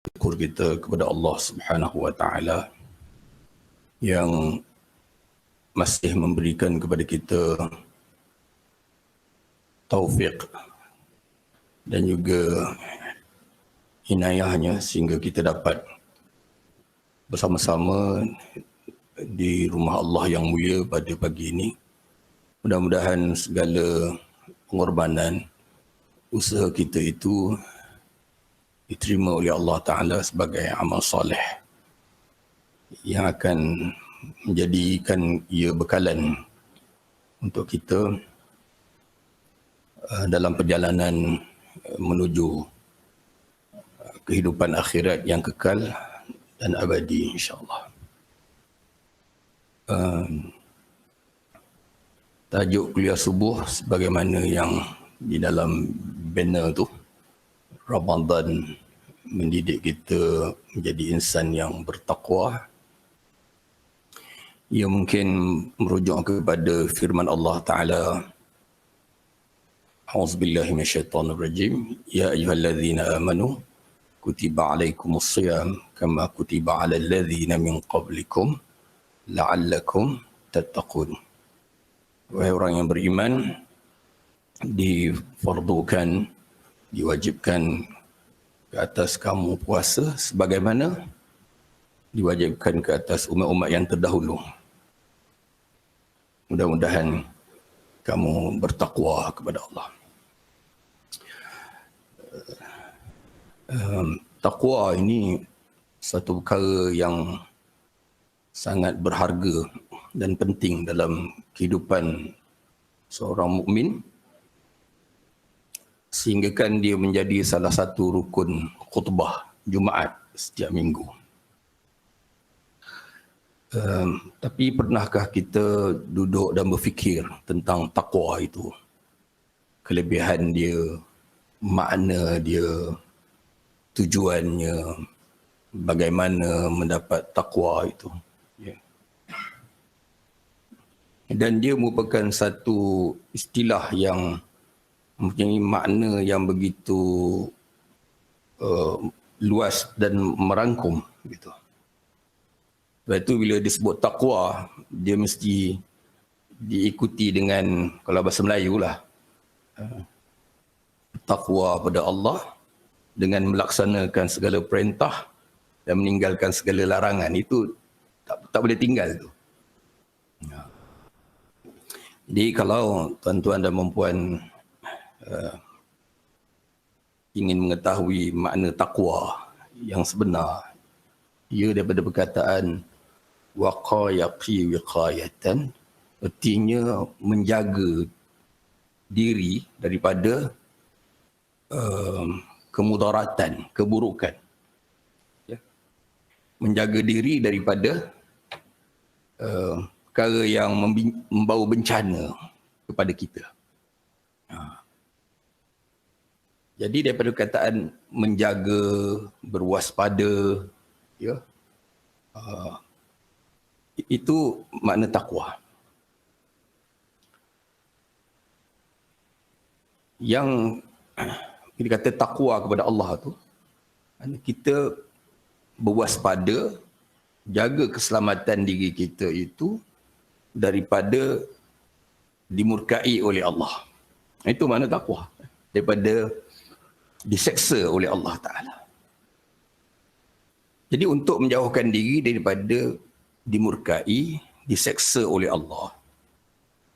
syukur kita kepada Allah Subhanahu wa taala yang masih memberikan kepada kita taufik dan juga inayahnya sehingga kita dapat bersama-sama di rumah Allah yang mulia pada pagi ini. Mudah-mudahan segala pengorbanan usaha kita itu diterima oleh Allah Ta'ala sebagai amal soleh yang akan menjadikan ia bekalan untuk kita dalam perjalanan menuju kehidupan akhirat yang kekal dan abadi, insyaAllah. Tajuk kuliah subuh sebagaimana yang di dalam banner tu, Ramadan mendidik kita menjadi insan yang bertakwa. Ia mungkin merujuk kepada firman Allah Ta'ala, A'udzubillahi minasyaitonirrajim, Ya ayyuhalladzina amanu kutiba alaikumus-shiyam kama kutiba alal ladzina min qablikum la'allakum tattaqun. Wahai orang yang beriman, difardukan, diwajibkan ke atas kamu puasa sebagaimana diwajibkan ke atas umat-umat yang terdahulu. Mudah-mudahan kamu bertakwa kepada Allah. Takwa ini satu perkara yang sangat berharga dan penting dalam kehidupan seorang mukmin, sehinggakan dia menjadi salah satu rukun khutbah Jumaat setiap minggu. Tapi pernahkah kita duduk dan berfikir tentang takwa itu? Kelebihan dia, makna dia, tujuannya, bagaimana mendapat takwa itu. Dan dia merupakan satu istilah yang mempunyai makna yang begitu luas dan merangkum gitu. Sebab itu bila disebut takwa, dia mesti diikuti dengan, kalau bahasa Melayu lah, takwa pada Allah dengan melaksanakan segala perintah dan meninggalkan segala larangan. Itu tak boleh tinggal tu. Jadi kalau tuan-tuan dan puan ingin mengetahui makna takwa yang sebenar, ia daripada perkataan waqayaqi wiqayatan, artinya menjaga diri daripada kemudaratan, keburukan. Ya. Menjaga diri daripada perkara yang membawa bencana kepada kita. Jadi daripada perkataan menjaga, berwaspada, ya, itu makna takwa. Yang kita kata takwa kepada Allah tu, kita berwaspada, jaga keselamatan diri kita itu daripada dimurkai oleh Allah. Itu makna takwa. Daripada diseksa oleh Allah Ta'ala. Jadi untuk menjauhkan diri daripada dimurkai, diseksa oleh Allah,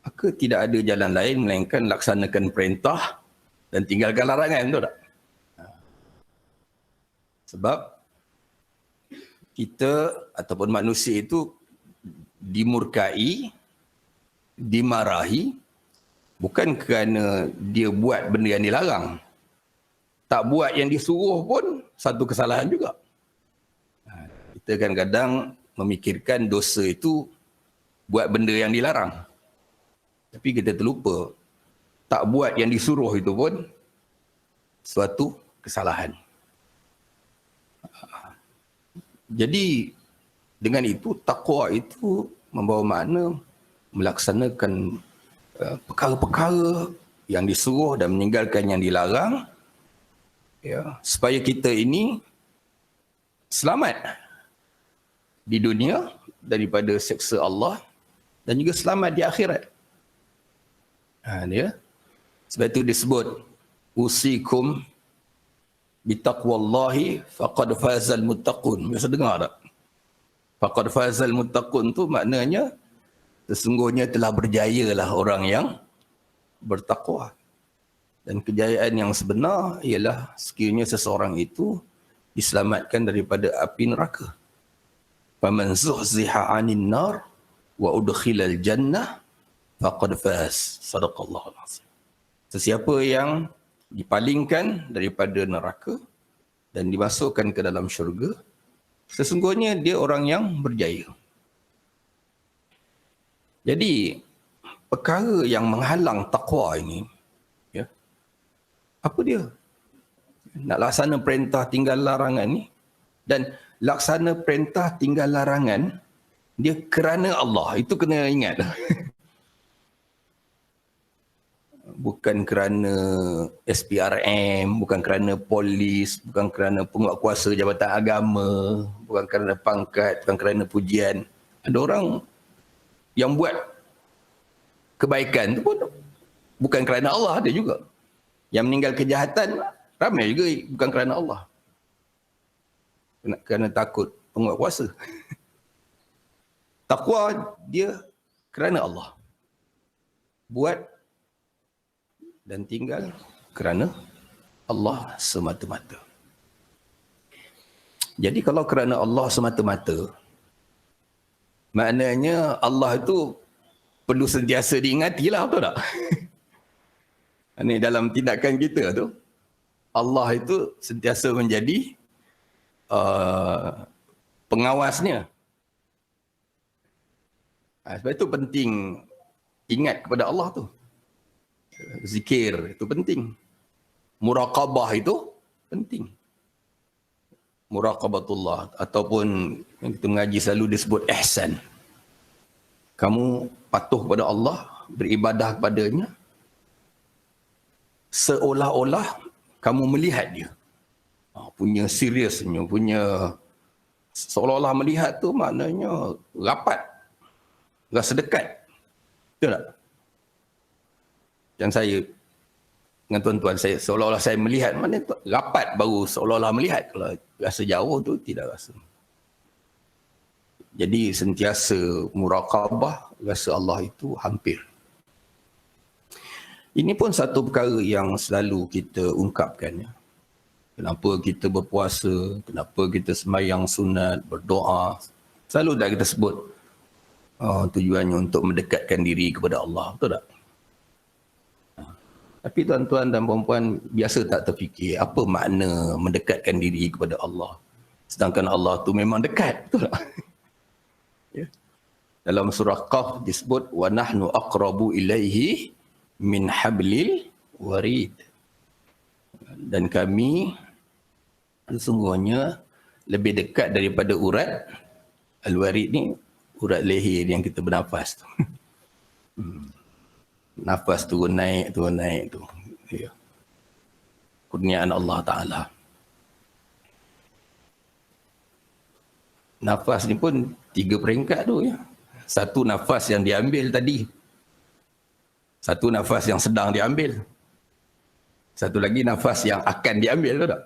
maka tidak ada jalan lain melainkan laksanakan perintah dan tinggalkan larangan, betul tak? Sebab kita ataupun manusia itu dimurkai, dimarahi bukan kerana dia buat benda yang dilarang. Tak buat yang disuruh pun satu kesalahan juga. Kita kadang-kadang memikirkan dosa itu buat benda yang dilarang. Tapi kita terlupa, tak buat yang disuruh itu pun suatu kesalahan. Jadi dengan itu takwa itu membawa makna melaksanakan perkara-perkara yang disuruh dan meninggalkan yang dilarang, ya, supaya kita ini selamat di dunia daripada siksa Allah dan juga selamat di akhirat. Dia. Sebab itu disebut usikum bitaqwallahi faqad fazal muttaqun. Biasa dengar tak? Faqad fazal muttaqun tu maknanya sesungguhnya telah berjayalah orang yang bertakwa. Dan kejayaan yang sebenar ialah sekiranya seseorang itu diselamatkan daripada api neraka. Faman zuhziha 'anil nar wa udkhilal jannah faqad faz. Sadaqallahul azim. Sesiapa yang dipalingkan daripada neraka dan dimasukkan ke dalam syurga, sesungguhnya dia orang yang berjaya. Jadi, perkara yang menghalang takwa ini, ya, apa dia? Nak laksana perintah tinggal larangan ni, dan laksana perintah tinggal larangan, dia kerana Allah. Itu kena ingat. Bukan kerana SPRM, bukan kerana polis, bukan kerana penguatkuasa jabatan agama, bukan kerana pangkat, bukan kerana pujian. Ada orang yang buat kebaikan tu pun bukan kerana Allah, ada juga. Yang meninggal kejahatan, ramai juga bukan kerana Allah. Kerana takut penguatkuasa. Takwa dia kerana Allah. Buat dan tinggal kerana Allah semata-mata. Jadi kalau kerana Allah semata-mata, maknanya Allah itu perlu sentiasa diingatilah, betul tak? Ini dalam tindakan kita tu, Allah itu sentiasa menjadi pengawasnya. Sebab itu penting ingat kepada Allah tu. Zikir itu penting. Muraqabah itu penting. Muraqabatullah ataupun yang kita mengaji selalu disebut ihsan. Kamu patuh kepada Allah, beribadah kepadanya seolah-olah kamu melihat dia. Punya seriusnya, punya seolah-olah melihat tu maknanya rapat, rasa dekat. Betul tak? Dan saya dengan tuan-tuan, saya seolah-olah saya melihat, mana rapat baru seolah-olah melihat. Kalau rasa jauh tu tidak rasa. Jadi sentiasa muraqabah, rasa Allah itu hampir. Ini pun satu perkara yang selalu kita ungkapkan. Ya. Kenapa kita berpuasa, kenapa kita sembahyang sunat, berdoa. Selalu dah kita sebut tujuannya untuk mendekatkan diri kepada Allah. Betul tak? Tapi tuan-tuan dan puan-puan biasa tak terfikir apa makna mendekatkan diri kepada Allah. Sedangkan Allah tu memang dekat. Betul tak? Ya. Dalam surah Qaf disebut wa nahnu aqrabu ilaihi min hablil warid. Dan kami sesungguhnya lebih dekat daripada urat al-warid ni, urat leher yang kita bernafas tu. Nafas turun naik tu. Ya. Kurniaan Allah Ta'ala. Nafas ni pun 3 peringkat tu ya. Satu nafas yang diambil tadi. Satu nafas yang sedang diambil. Satu lagi nafas yang akan diambil tu tak?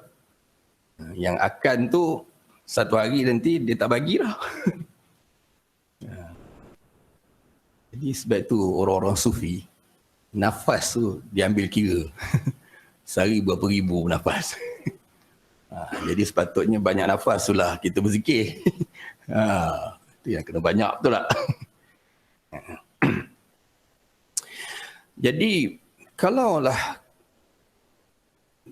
Yang akan tu satu hari nanti dia tak bagilah. Jadi sebab tu orang-orang sufi, nafas tu diambil kira. Sehari berapa ribu nafas. Jadi sepatutnya banyak nafas tu lah kita berzikir. Itu yang kena banyak tu lah. Jadi kalaulah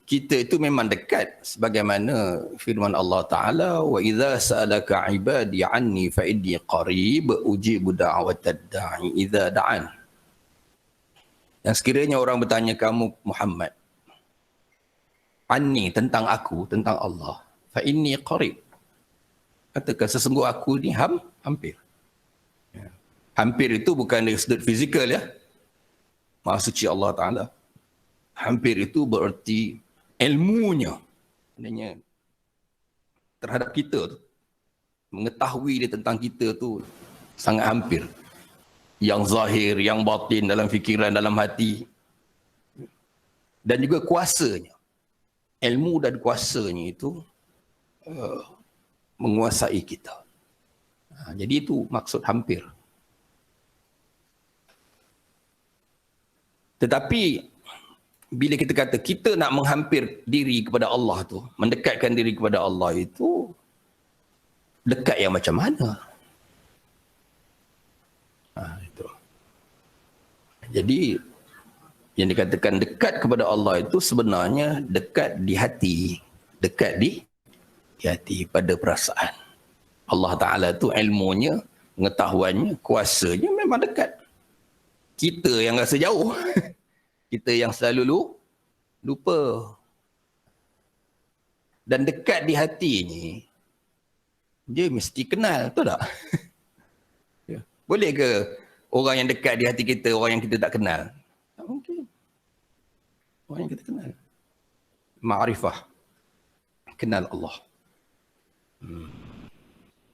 kita itu memang dekat sebagaimana firman Allah Ta'ala wa idza sa'alaka 'ibadi 'anni fa inni qarib ujibu da'watad da'i idza da'an. Yang sekiranya orang bertanya kamu Muhammad anni, tentang aku, tentang Allah, fa inni qarib, katakan sesungguh aku ni hampir. Hampir itu bukan dari sudut fizikal ya. Maha suci Allah Ta'ala. Hampir itu bererti ilmunya. Maknanya terhadap kita tu, mengetahui dia tentang kita tu sangat hampir. Yang zahir, yang batin, dalam fikiran, dalam hati. Dan juga kuasanya. Ilmu dan kuasanya itu menguasai kita. Jadi itu maksud hampir. Tetapi bila kita kata kita nak menghampir diri kepada Allah tu, mendekatkan diri kepada Allah itu, dekat yang macam mana? Itu. Jadi yang dikatakan dekat kepada Allah itu sebenarnya dekat di hati, dekat di hati, pada perasaan. Allah Ta'ala tu ilmunya, pengetahuannya, kuasanya memang dekat. Kita yang rasa jauh. Kita yang selalu lupa. Dan dekat di hati ni, dia mesti kenal, betul tak? Boleh ke orang yang dekat di hati kita, orang yang kita tak kenal? Tak mungkin. Orang yang kita kenal. Ma'rifah. Kenal Allah.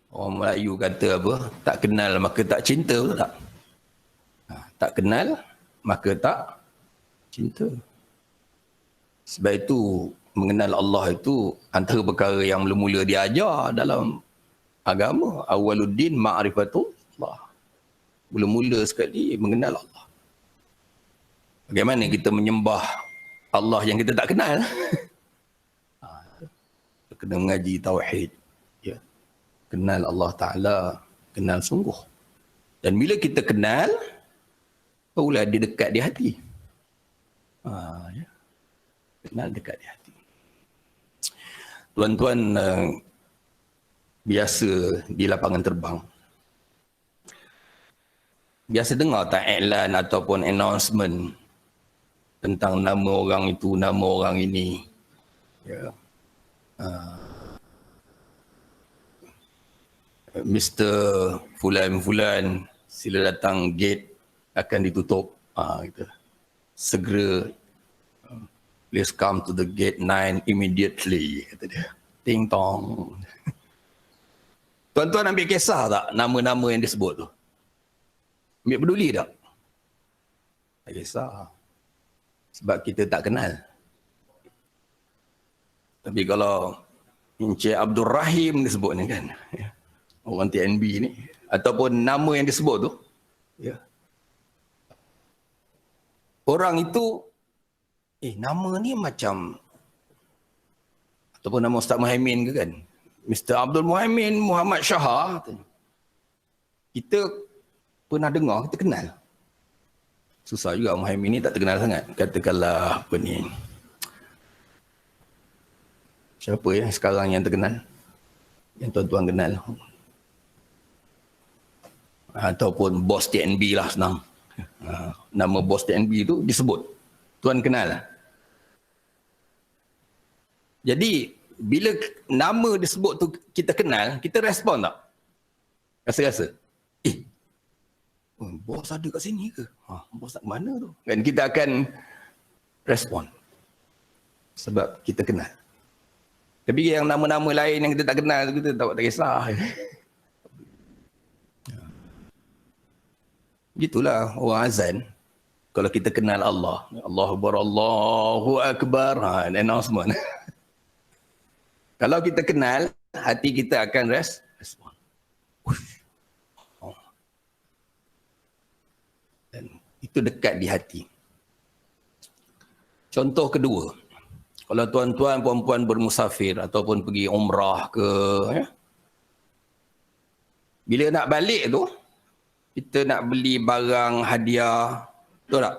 Orang Melayu kata apa? Tak kenal maka tak cinta, betul tak? Tak kenal maka tak cinta. Sebab itu mengenal Allah itu antara perkara yang mula-mula diajar dalam agama. Awaluddin ma'rifatullah. Mula-mula sekali mengenal Allah. Bagaimana kita menyembah Allah yang kita tak kenal? Kena mengaji tauhid. Ya. Kenal Allah Ta'ala, kenal sungguh. Dan bila kita kenal, barulah dia dekat di hati. Ya. Kenal dekat di hati. Tuan-tuan biasa di lapangan terbang, biasa dengar tak iklan ataupun announcement tentang nama orang itu, nama orang ini. Ya. Mr. Fulan-Fulan, sila datang, gate akan ditutup. Gitu. Segera, please come to the gate 9 immediately, kata dia. Ting tong. Tuan-tuan ambil kisah tak nama-nama yang disebut tu? Ambil peduli tak? Tak kisah. Sebab kita tak kenal. Tapi kalau Encik Abdul Rahim disebut ni kan, orang TNB ni, ataupun nama yang disebut tu, ya. Orang itu, nama ni macam, ataupun nama Ustaz Muhaimin ke kan, Mr. Abdul Muhaimin Muhammad Shah, kita pernah dengar, kita kenal. Susah juga Muhaimin ni tak terkenal sangat. Katakanlah apa ni, siapa ya sekarang yang terkenal, yang tuan-tuan kenal, ataupun bos TNB lah senang. Nama bos TNB tu disebut, tuan kenal. Jadi bila nama disebut tu kita kenal, kita respon tak? Rasa-rasa, bos ada kat sini ke? Bos tak mana tu? Dan kita akan respon sebab kita kenal. Tapi yang nama-nama lain yang kita tak kenal, kita tak kisah. Gitulah orang azan. Kalau kita kenal Allah, Allahu Akbar, announcement. Kalau kita kenal, hati kita akan respon. Dan itu dekat di hati. Contoh kedua, kalau tuan-tuan puan-puan bermusafir ataupun pergi umrah ke, ya, bila nak balik tu, kita nak beli barang hadiah, betul tak?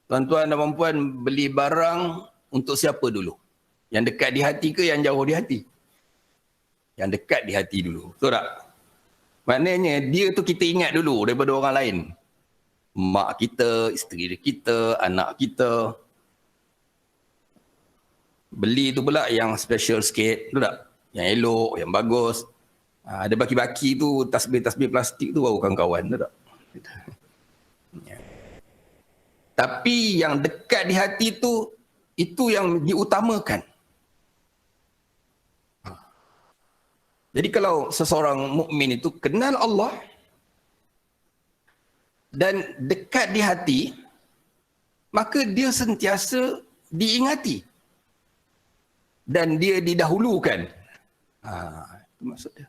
Tuan-tuan dan puan-puan beli barang untuk siapa dulu? Yang dekat di hati ke yang jauh di hati? Yang dekat di hati dulu, betul tak? Maknanya dia tu kita ingat dulu daripada orang lain. Mak kita, isteri kita, anak kita. Beli tu pula yang special sikit, betul tak? Yang elok, yang bagus. Ada baki-baki tu, tasbih-tasbih plastik tu baru kawan-kawan, betul tak? Tapi yang dekat di hati tu, itu yang diutamakan. Jadi kalau seseorang mukmin itu kenal Allah dan dekat di hati, maka dia sentiasa diingati dan dia didahulukan. Itu maksud dia.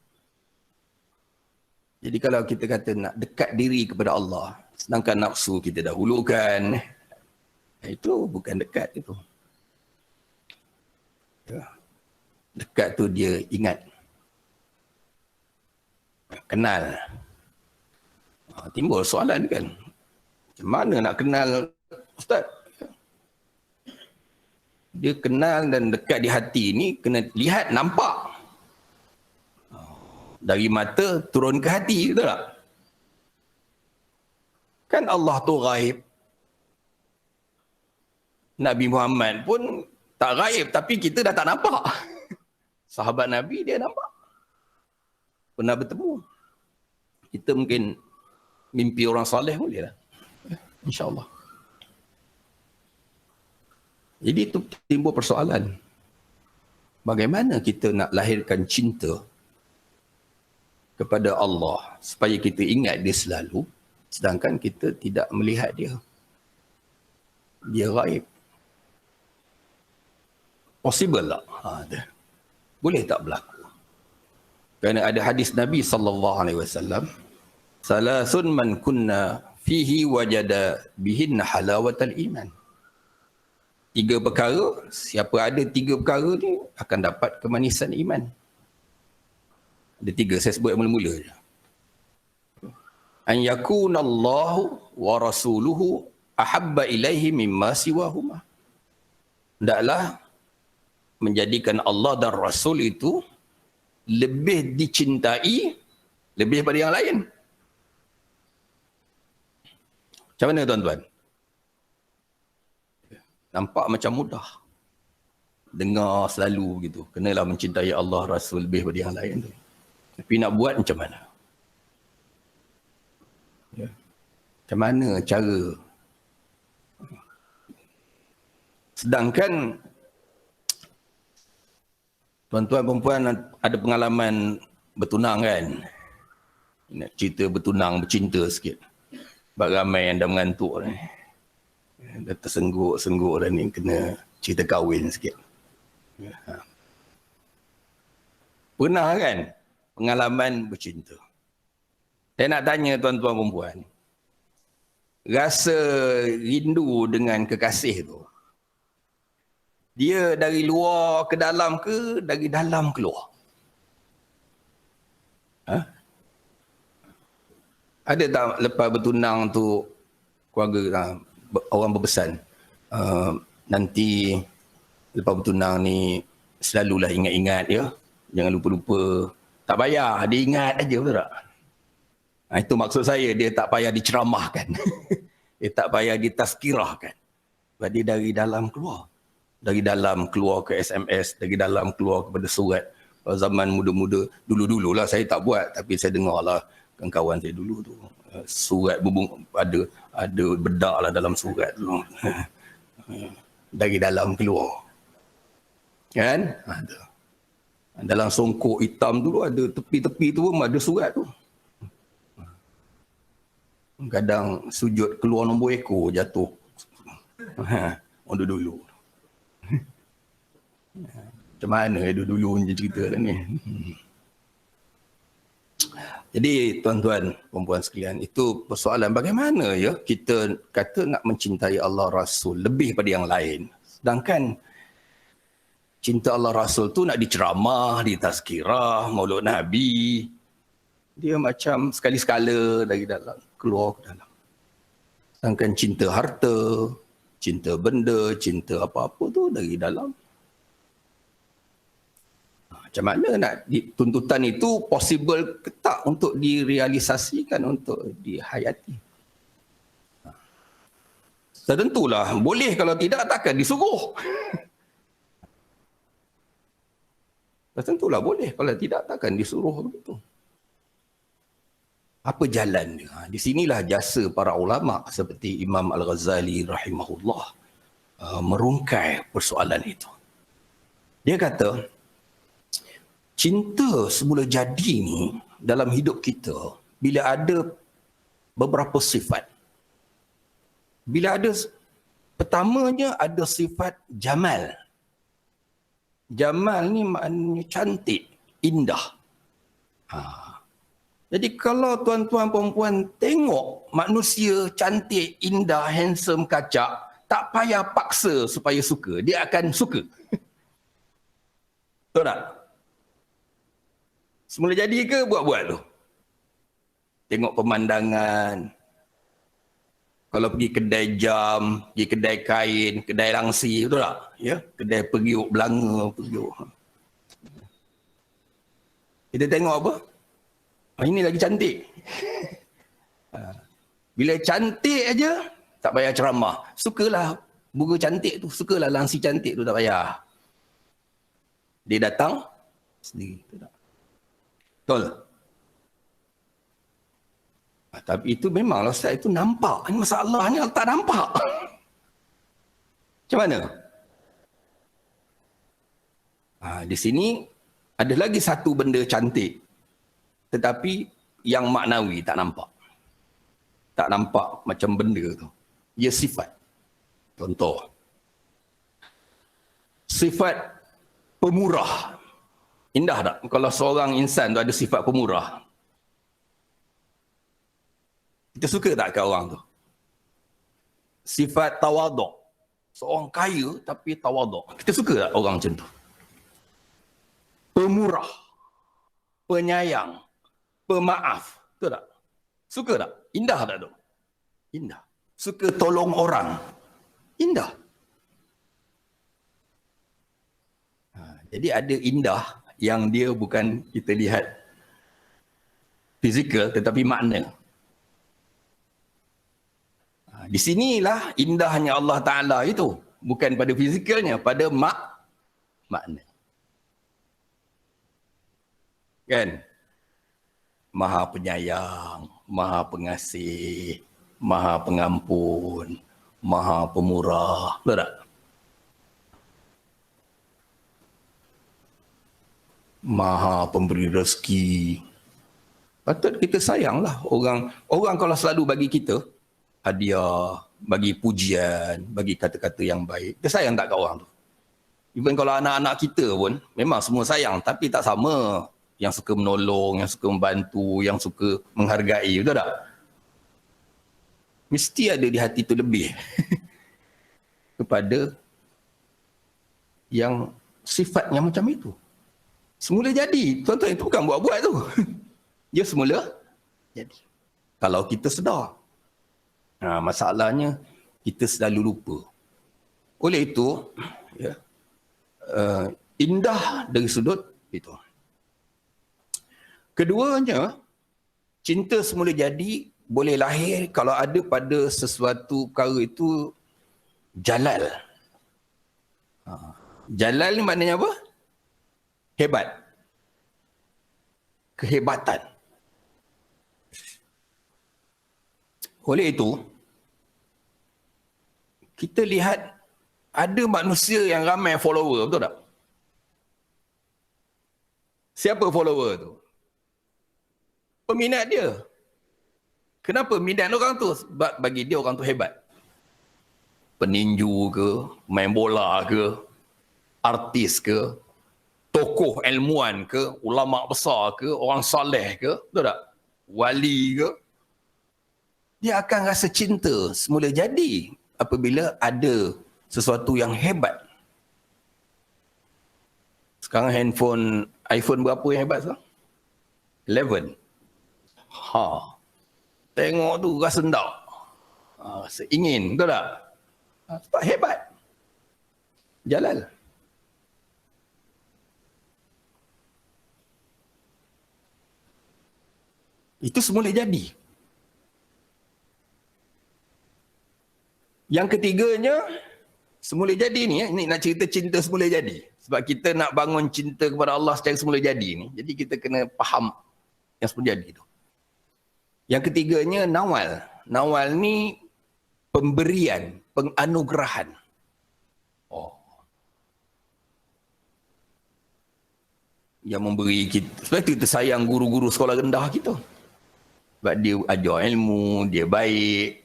Jadi kalau kita kata nak dekat diri kepada Allah, sedangkan nafsu kita dahulukan, itu bukan dekat itu. Ya. Dekat tu dia ingat. Kenal. Timbul soalan kan. Macam mana nak kenal Ustaz? Dia kenal dan dekat di hati ni kena lihat, nampak. Dari mata turun ke hati, betul tak? Kan Allah tu ghaib. Nabi Muhammad pun tak ghaib, tapi kita dah tak nampak. Sahabat Nabi dia nampak. Pernah bertemu. Kita mungkin mimpi orang soleh boleh lah. InsyaAllah. Jadi itu timbul persoalan. Bagaimana kita nak lahirkan cinta kepada Allah supaya kita ingat dia selalu, sedangkan kita tidak melihat dia. Dia ghaib. Possible tak? Boleh tak berlaku? Kerana ada hadis Nabi SAW, salasun man kunna fihi wajada bihinna halawatal iman. 3 perkara, siapa ada 3 perkara ni akan dapat kemanisan iman. Ada 3, saya sebut mula-mula je. An yakunallahu wa rasuluhu ahabba ilaihi mimma siwahuma. Hendaklah menjadikan Allah dan Rasul itu lebih dicintai lebih daripada yang lain. Macam mana tuan-tuan? Nampak macam mudah. Dengar selalu gitu. Kenalah mencintai Allah, Rasul lebih daripada yang lain tu. Tapi nak buat macam mana? Ya. Macam mana cara? Sedangkan tuan-tuan perempuan ada pengalaman bertunang kan? Nak cerita bertunang, bercinta sikit. Sebab ramai yang dah mengantuk ni. Dah tersengguk-sengguk dah ni, kena cerita kahwin sikit. Pernah kan pengalaman bercinta? Saya nak tanya tuan-tuan perempuan, rasa rindu dengan kekasih tu, dia dari luar ke dalam ke dari dalam keluar? Ada tak lepas bertunang tu keluarga orang berpesan, nanti lepas bertunang ni selalulah ingat-ingat ya, jangan lupa-lupa. Tak payah, dia ingat aja, betul tak? Itu maksud saya, dia tak payah diceramahkan. Dia tak payah ditazkirahkan. Sebab dia dari dalam keluar. Dari dalam keluar ke SMS, dari dalam keluar kepada surat. Zaman muda-muda, dulu-dululah saya tak buat, tapi saya dengar lah kawan saya dulu tu. Surat ada bedak lah dalam surat tu. Dari dalam keluar. Kan? Ada. Dalam songkok hitam dulu ada tepi-tepi tu pun ada surat tu. Kadang sujud keluar nombor ekor jatuh. Dulu. Macam mana dulu cerita ni. Jadi tuan-tuan, perempuan sekalian, itu persoalan bagaimana ya kita kata nak mencintai Allah Rasul lebih pada yang lain. Sedangkan cinta Allah Rasul tu nak diceramah, ditazkirah, maulud Nabi. Dia macam sekali-sekala dari dalam, keluar ke dalam. Sedangkan cinta harta, cinta benda, cinta apa-apa tu dari dalam. Macam mana nak tuntutan itu possible ke tak untuk direalisasikan, untuk dihayati? Tentulah, boleh, kalau tidak takkan disuruh. Tentulah boleh, kalau tidak takkan disuruh begitu. Apa jalan dia? Di sinilah jasa para ulama seperti Imam Al-Ghazali rahimahullah merungkai persoalan itu. Dia kata, cinta semula jadi ni dalam hidup kita bila ada beberapa sifat. Bila ada, pertamanya ada sifat jamal. Jamal ni maknanya cantik, indah. Jadi kalau tuan-tuan perempuan tengok manusia cantik, indah, handsome, kacak, tak payah paksa supaya suka. Dia akan suka. Betul tak? Semula jadi ke buat-buat tu? Tengok pemandangan. Kalau pergi kedai jam, pergi kedai kain, kedai langsi, betul tak? Ya? Kedai periuk belanga, periuk. Kita tengok apa? Ini lagi cantik. Bila cantik aja, tak payah ceramah. Sukalah bunga cantik tu, sukalah langsi cantik tu, tak payah. Dia datang sendiri. Betul? Tapi itu memanglah Ustaz, itu nampak. Ini masalahnya tak nampak. Macam mana? Di sini ada lagi satu benda cantik. Tetapi yang maknawi tak nampak. Tak nampak macam benda tu. Ia sifat. Contoh. Sifat pemurah. Indah tak? Kalau seorang insan tu ada sifat pemurah. Kita suka tak kat orang tu? Sifat tawaduk. Seorang kaya tapi tawaduk. Kita suka tak orang macam tu? Pemurah. Penyayang. Pemaaf. Betul tak? Suka tak? Indah tak tu? Indah. Suka tolong orang. Indah. Jadi ada indah yang dia bukan kita lihat fizikal tetapi makna. Di sinilah indahnya Allah Ta'ala itu. Bukan pada fizikalnya, pada makna. Kan? Maha penyayang, maha pengasih, maha pengampun, maha pemurah. Betul tak? Maha pemberi rezeki. Patut kita sayanglah orang kalau selalu bagi kita hadiah, bagi pujian, bagi kata-kata yang baik. Kita sayang tak kat orang tu? Even kalau anak-anak kita pun memang semua sayang, tapi tak sama. Yang suka menolong, yang suka membantu, yang suka menghargai, betul tak? Mesti ada di hati tu lebih kepada yang sifatnya macam itu. Semula jadi. Tuan-tuan, itu bukan buat-buat tu. Dia semula jadi. Kalau kita sedar. Masalahnya, kita selalu lupa. Oleh itu, ya, indah dari sudut itu. Keduanya, cinta semula jadi boleh lahir kalau ada pada sesuatu perkara itu jalal. Jalal ni maknanya apa? Hebat. Kehebatan. Oleh itu, kita lihat ada manusia yang ramai follower, betul tak? Siapa follower tu? Peminat dia. Kenapa minat orang tu? Sebab bagi dia orang tu hebat. Peninju ke, main bola ke, artis ke, tokoh ilmuwan ke, ulama besar ke, orang soleh ke, betul tak? Wali ke. Dia akan rasa cinta semula jadi apabila ada sesuatu yang hebat. Sekarang handphone, iPhone berapa yang hebat sekarang? 11. Tengok tu rasa hendak. Rasa ingin, betul tak? Sebab hebat. Jalal. Itu semula jadi. Yang ketiganya, semula jadi ni, ni nak cerita cinta semula jadi. Sebab kita nak bangun cinta kepada Allah secara semula jadi ni. Jadi kita kena faham yang semula jadi tu. Yang ketiganya, nawal. Nawal ni pemberian, penganugerahan. yang memberi kita. Sebab itu kita sayang guru-guru sekolah rendah kita. Sebab dia ajar ilmu, dia baik,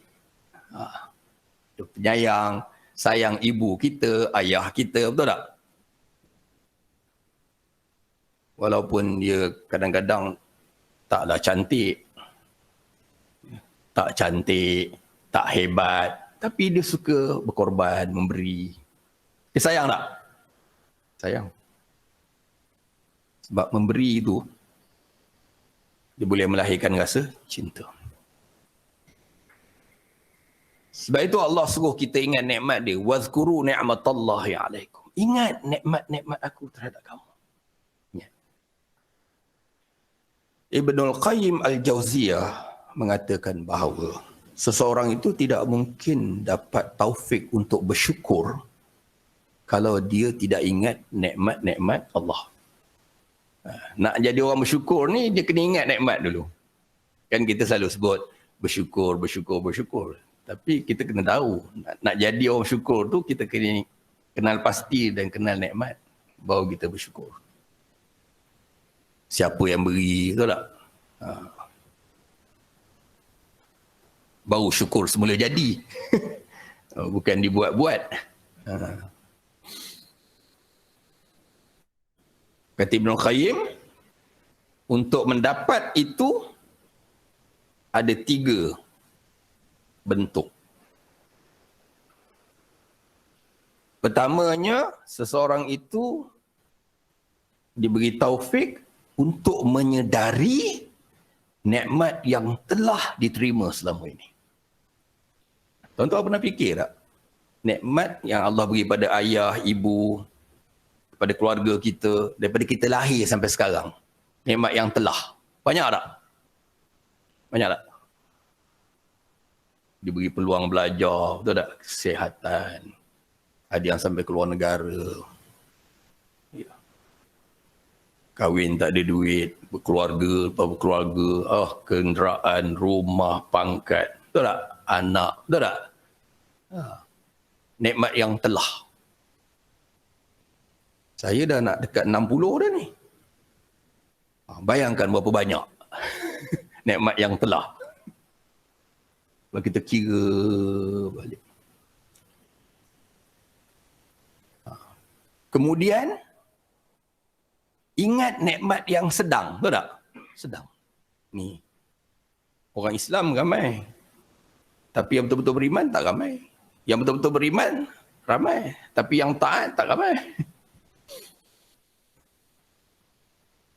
dia penyayang, sayang ibu kita, ayah kita, betul tak? Walaupun dia kadang-kadang taklah cantik, tak hebat, tapi dia suka berkorban, memberi. Dia sayang tak? Sayang. Sebab memberi itu, dia boleh melahirkan rasa cinta. Sebab itu Allah suruh kita ingat nikmat dia. Wazkuru ni'matallahi alaikum. Ingat nikmat-nikmat aku terhadap kamu. Ya. Ibnul Qayyim Al-Jauziyah mengatakan bahawa seseorang itu tidak mungkin dapat taufik untuk bersyukur kalau dia tidak ingat nikmat-nikmat Allah. Nak jadi orang bersyukur ni, dia kena ingat nikmat dulu. Kan kita selalu sebut bersyukur. Tapi kita kena tahu, nak jadi orang bersyukur tu, kita kena kenal pasti dan kenal nikmat, baru kita bersyukur. Siapa yang beri, betul tak? Baru syukur semula jadi. Bukan dibuat-buat. Kata Ibn Qayyim, untuk mendapat itu ada 3 bentuk. Pertamanya, seseorang itu diberi taufik untuk menyedari nikmat yang telah diterima selama ini. Tuan-tuan pernah fikir tak? Nikmat yang Allah beri pada ayah, ibu, pada keluarga kita, daripada kita lahir sampai sekarang. Nikmat yang telah. Banyak tak? Banyak tak? Diberi peluang belajar, betul tak? Kesihatan. Ada yang sampai keluar negara. Ya. Kahwin tak ada duit, berkeluarga, kenderaan, rumah, pangkat. Betul tak? Anak, betul tak? Nikmat yang telah. Saya dah nak dekat 60 dah ni. Bayangkan berapa banyak nikmat yang telah. Kalau kita kira balik. Kemudian, ingat nikmat yang sedang. Betul tak? Sedang. Ni. Orang Islam ramai. Tapi yang betul-betul beriman tak ramai. Yang betul-betul beriman ramai. Tapi yang taat tak ramai.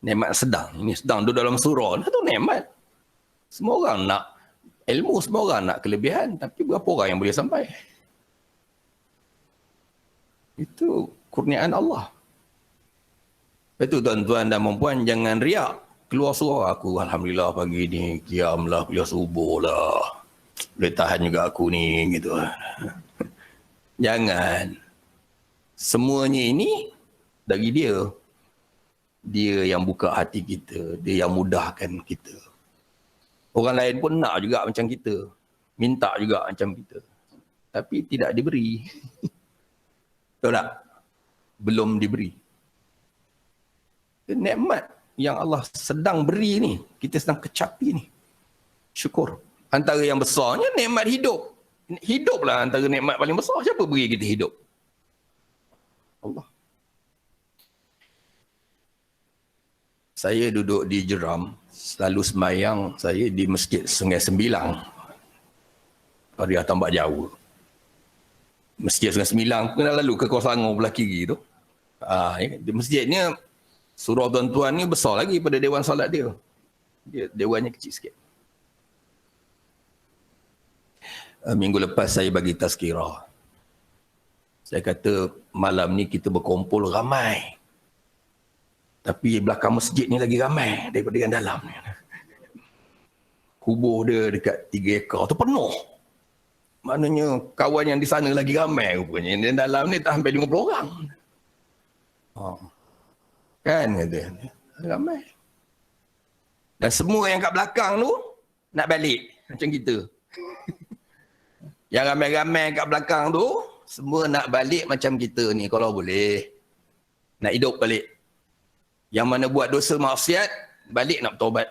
Nikmat sedang. Ini sedang duduk dalam surah. Itu nikmat. Semua orang nak ilmu, semua orang nak kelebihan. Tapi berapa orang yang boleh sampai? Itu kurniaan Allah. Itu tuan-tuan dan puan-puan, jangan riak. Keluar surah aku, alhamdulillah pagi ni, qiyam lah, kuliah subuh lah. Boleh tahan juga aku ni, gitu. Jangan. Semuanya ini dari dia. Dia yang buka hati kita. Dia yang mudahkan kita. Orang lain pun nak juga macam kita. Minta juga macam kita. Tapi tidak diberi. Betul tak? Belum diberi. Nikmat yang Allah sedang beri ni. Kita sedang kecapi ni. Syukur. Antara yang besarnya nikmat hidup. Hiduplah antara nikmat paling besar. Siapa beri kita hidup? Allah. Saya duduk di Jeram, selalu sembahyang saya di Masjid Sungai Sembilang, Area Tambak Jawa. Masjid Sungai Sembilang, kena lalu ke Kuala Selangor belah kiri tu. Di masjidnya, surau tuan-tuan ni besar lagi pada dewan solat dia. Dewannya kecil sikit. Minggu lepas saya bagi tazkirah. Saya kata malam ni kita berkumpul ramai. Tapi belakang masjid ni lagi ramai daripada yang dalam ni. Kubur dia dekat 3 ekar tu penuh. Maknanya kawan yang di sana lagi ramai rupanya. Yang dalam ni tak sampai 50 orang. Kan kata. Ramai. Dan semua yang kat belakang tu nak balik macam kita. Yang ramai-ramai kat belakang tu semua nak balik macam kita ni kalau boleh. Nak hidup balik. Yang mana buat dosa maksiat, balik nak bertaubat.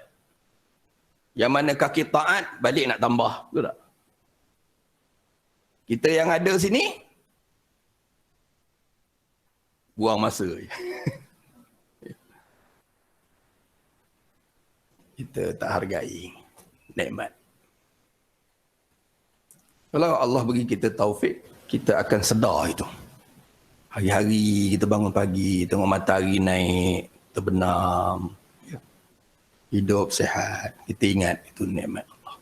Yang mana kaki taat, balik nak tambah. Betul tak? Kita yang ada sini, buang masa. Kita tak hargai nikmat. Kalau Allah bagi kita taufik, kita akan sedar itu. Hari-hari kita bangun pagi, tengok matahari naik, terbenam, hidup sehat, kita ingat itu nikmat Allah.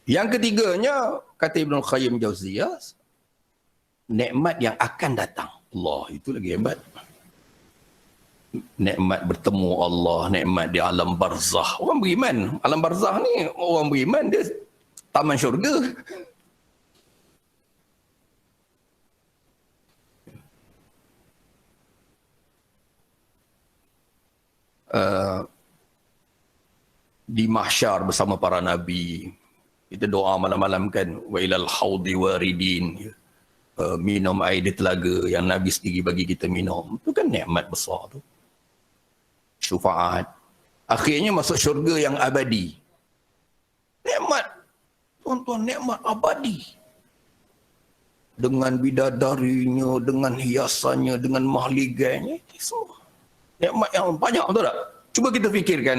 Yang ketiganya, kata Ibn Qayyim Jauziyah, nikmat yang akan datang. Allah itu lagi hebat. Nikmat bertemu Allah, nikmat di alam barzah. Orang beriman, alam barzah ni, orang beriman dia taman syurga. Di mahsyar bersama para nabi, kita doa malam-malam kan, wa ilal haudi waridin, minum air di telaga yang nabi sendiri bagi kita minum. Itu kan nikmat besar tu. Syafaat. Akhirnya masuk syurga yang abadi. Nikmat. Tuan-tuan, nikmat abadi. Dengan bidadarinya, dengan hiasannya, dengan mahliganya. Semua. Nikmat yang banyak, betul tak? Cuba kita fikirkan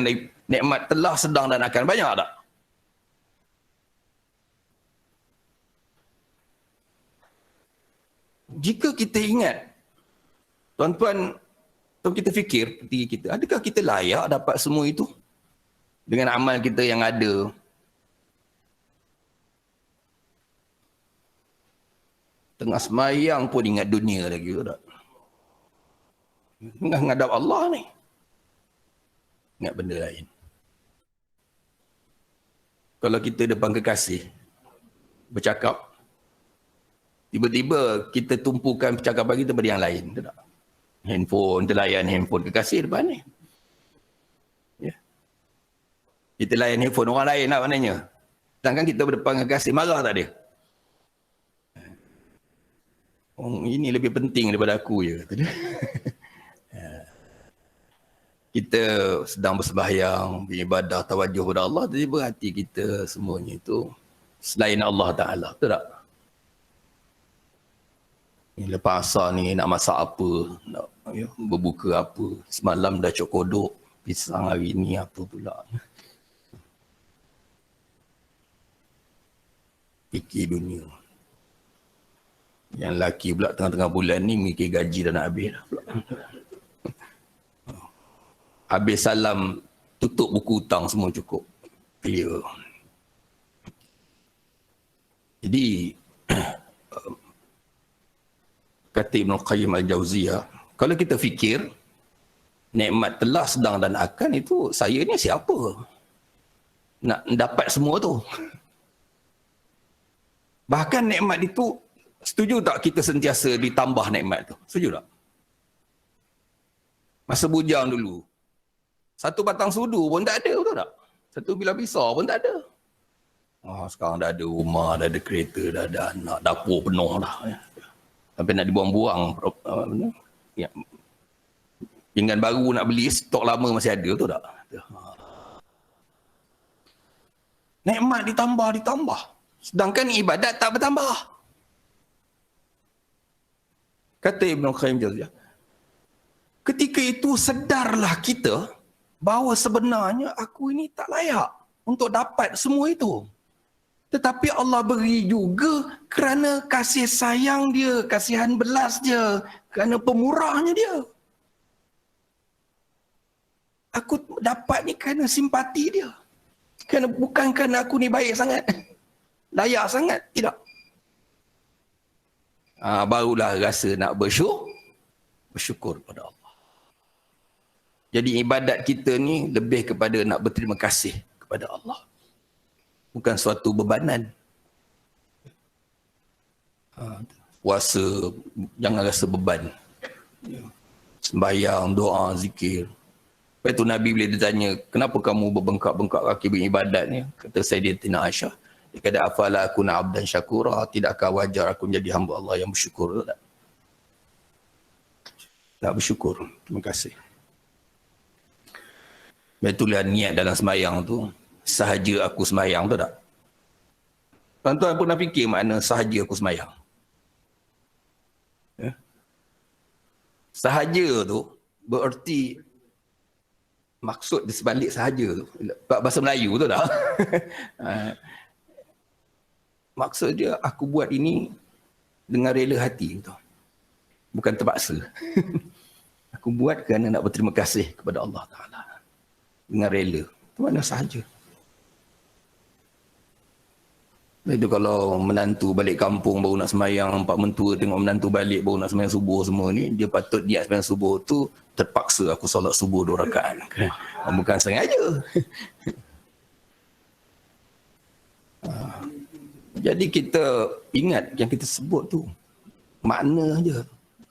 nikmat telah, sedang dan akan. Banyak tak? Jika kita ingat, tuan-tuan, kalau kita fikir diri kita, adakah kita layak dapat semua itu dengan amal kita yang ada? Tengah semayang pun ingat dunia lagi, tak? Tengah menghadap Allah ni, ingat benda lain. Kalau kita depan kekasih, bercakap, tiba-tiba kita tumpukan percakapan kita pada yang lain, tak? Handphone, kita layan handphone kekasih depan ni. Ya. Kita layan handphone orang lain lah maknanya. Sedangkan kita berdepan kekasih, marah tak dia? Oh, ini lebih penting daripada aku je. Kita sedang bersembahyang, beribadah, tawajuh kepada Allah, tiba-tiba hati kita semuanya itu selain Allah Ta'ala. Betul tak? Lepas asar ni nak masak apa, nak berbuka apa. Semalam dah cok kodok, pisang hari ni apa pula. Fikir dunia. Yang lelaki pula tengah-tengah bulan ni mikir gaji dah nak habis dah pula. Habis salam, tutup buku hutang semua cukup. Clear. Jadi, kata Ibn Qayyim Al-Jauziyah, kalau kita fikir, nikmat telah, sedang dan akan itu, saya ni siapa? Nak dapat semua tu. Bahkan nikmat itu, setuju tak kita sentiasa ditambah nikmat tu? Setuju tak? Masa bujang dulu, satu batang sudu pun tak ada, betul tak? Satu bilah pisau pun tak ada. Sekarang dah ada rumah, dah ada kereta, dah ada anak, dapur penuh dah. Sampai nak dibuang-buang. Ya. Pinggan baru nak beli, stok lama masih ada, betul tak? Nikmat ditambah. Sedangkan ibadat tak bertambah. Kata Ibn Qayyim Jauziyah, ketika itu sedarlah kita bahawa sebenarnya aku ini tak layak untuk dapat semua itu. Tetapi Allah beri juga kerana kasih sayang dia, kasihan belas dia, kerana pemurahnya dia. Aku dapat ni kerana simpati dia. Bukan kerana aku ni baik sangat, layak sangat, tidak. Barulah rasa nak bersyukur pada Allah. Jadi ibadat kita ni lebih kepada nak berterima kasih kepada Allah. Bukan suatu bebanan. Puasa, jangan rasa beban. Sembahyang, doa, zikir. Lepas itu Nabi bila ditanya, kenapa kamu berbengkak-bengkak kaki beribadat ni? Kata Sayyidatina Aisyah, dia kata, afala akuna abdan syakura, tidakkah wajar aku menjadi hamba Allah yang bersyukur? Tak? Tak bersyukur. Terima kasih. Itulah niat dalam semayang tu. Sahaja aku semayang tu tak? Tuan-tuan pernah fikir makna sahaja aku semayang? Ya? Sahaja tu bererti maksud di sebalik sahaja tu. Bahasa Melayu tu tak? Maksud dia aku buat ini dengan rela hati tu. Bukan terpaksa. Aku buat kerana nak berterima kasih kepada Allah Ta'ala. Dengan rela. Itu mana sahaja. Itu kalau menantu balik kampung baru nak semayang, pak mentua tengok menantu balik baru nak semayang subuh semua ni, dia patut niat semayang subuh tu, terpaksa aku solat subuh 2 rakaat. Bukan sengaja. Jadi kita ingat yang kita sebut tu, makna je.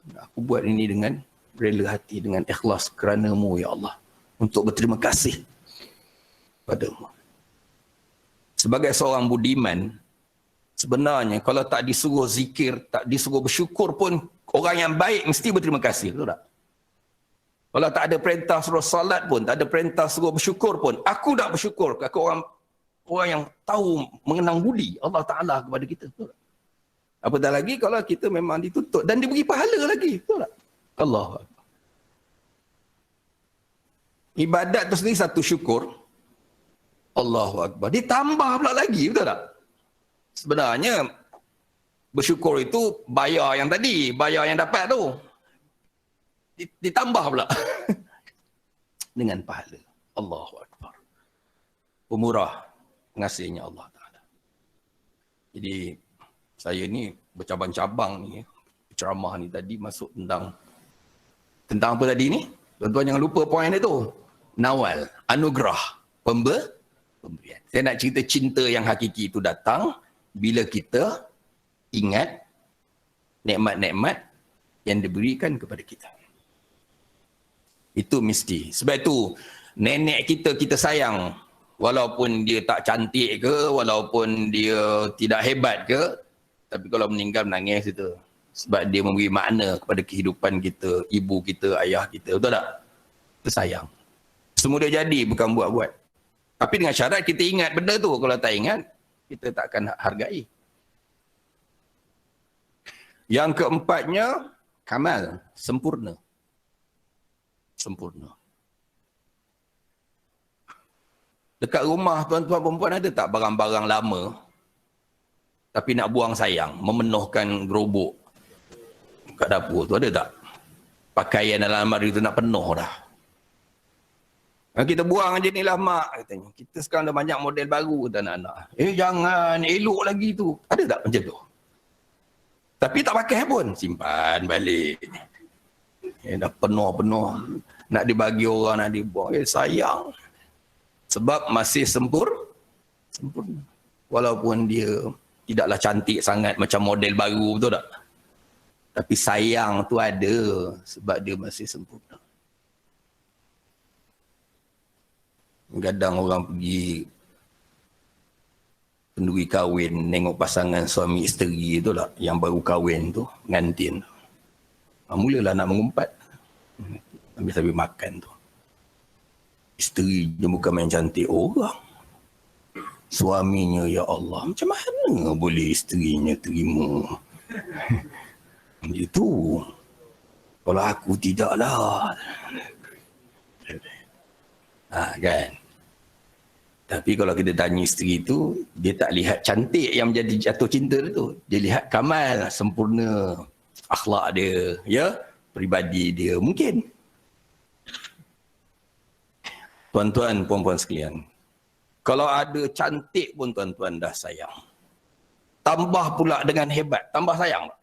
Aku buat ini dengan rela hati, dengan ikhlas kerana-Mu ya Allah. Untuk berterima kasih padamu. Sebagai seorang budiman, sebenarnya kalau tak disuruh zikir, tak disuruh bersyukur pun, orang yang baik mesti berterima kasih. Betul tak? Kalau tak ada perintah suruh salat pun, tak ada perintah suruh bersyukur pun, aku tak bersyukur. Aku orang yang tahu mengenang budi Allah Ta'ala kepada kita. Betul tak? Apatah lagi kalau kita memang dituntut dan diberi pahala lagi. Betul tak? Allah. Ibadat tu sendiri satu syukur. Allahu Akbar. Ditambah pula lagi, betul tak? Sebenarnya, bersyukur itu bayar yang tadi, bayar yang dapat tu. Ditambah pula. Dengan pahala. Allahu Akbar. Pemurah pengasihnya Allah Ta'ala. Jadi, saya ni bercabang-cabang ni, ceramah ni tadi masuk tentang apa tadi ni? Tuan-tuan jangan lupa poin dia tu. Nawal, anugerah, pemberian. Saya nak cerita cinta yang hakiki itu datang bila kita ingat nikmat-nikmat yang diberikan kepada kita. Itu mesti. Sebab itu nenek kita sayang. Walaupun dia tak cantik ke, walaupun dia tidak hebat ke, tapi kalau meninggal menangis itu. Sebab dia memberi makna kepada kehidupan kita, ibu kita, ayah kita. Betul tak? Kita sayang. Semua dia jadi, bukan buat-buat. Tapi dengan syarat kita ingat benda tu. Kalau tak ingat, kita tak akan hargai. Yang keempatnya, kamal, sempurna. Sempurna. Dekat rumah tuan-tuan perempuan ada tak barang-barang lama tapi nak buang sayang, memenuhkan gerobok kat dapur tu, ada tak? Pakaian dalam almari tu nak penuh dah. Kita buang aja ni lah mak, katanya. Kita sekarang dah banyak model baru kata anak-anak. Jangan, elok lagi tu. Ada tak macam tu? Tapi tak pakai pun, simpan balik. Dah penuh-penuh. Nak dibagi orang, nak dibuang. Sayang. Sebab masih sempurna. Walaupun dia tidaklah cantik sangat macam model baru, betul tak? Tapi sayang tu ada sebab dia masih sempurna. Kadang orang pergi kenduri kahwin, nengok pasangan suami isteri tu lah, yang baru kahwin tu, pengantin tu. Mulalah nak mengumpat. Sambil makan tu. Isteri dia bukan main cantik orang. Suaminya, ya Allah, macam mana boleh isterinya terima? Itu. Kalau aku tidaklah. Kan? Tapi kalau kita tanya isteri tu, dia tak lihat cantik yang menjadi jatuh cinta tu. Dia lihat kamal, sempurna. Akhlak dia, ya, peribadi dia. Mungkin. Tuan-tuan, puan-puan sekalian. Kalau ada cantik pun tuan-tuan dah sayang. Tambah pula dengan hebat, tambah sayang tak?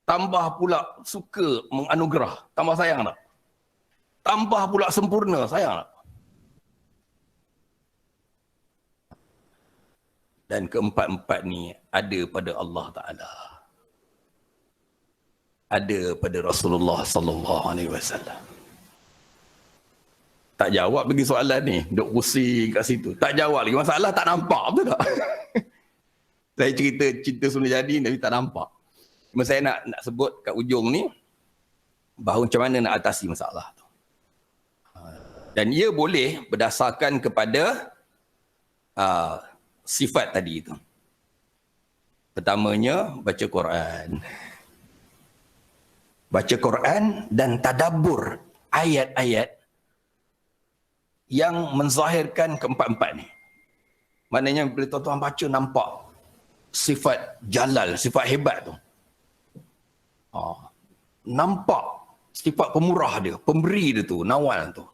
Tambah pula suka menganugerah, tambah sayang tak? Tambah pula sempurna, sayang tak? Dan keempat-empat ni ada pada Allah Ta'ala. Ada pada Rasulullah sallallahu alaihi wasallam. Tak jawab bagi soalan ni, duk pusing kat situ. Tak jawab lagi, masalah tak nampak, betul tak? Saya cerita sebelum jadi tapi tak nampak. Cuma saya nak sebut kat ujung ni, bahawa macam mana nak atasi masalah tu. Dan ia boleh berdasarkan kepada sifat tadi itu. Pertamanya, baca Quran. Baca Quran dan tadabbur ayat-ayat yang menzahirkan keempat-empat ni. Maknanya bila tuan-tuan baca nampak sifat jalal, sifat hebat tu. Nampak sifat pemurah dia, pemberi dia tu, Nawal tu.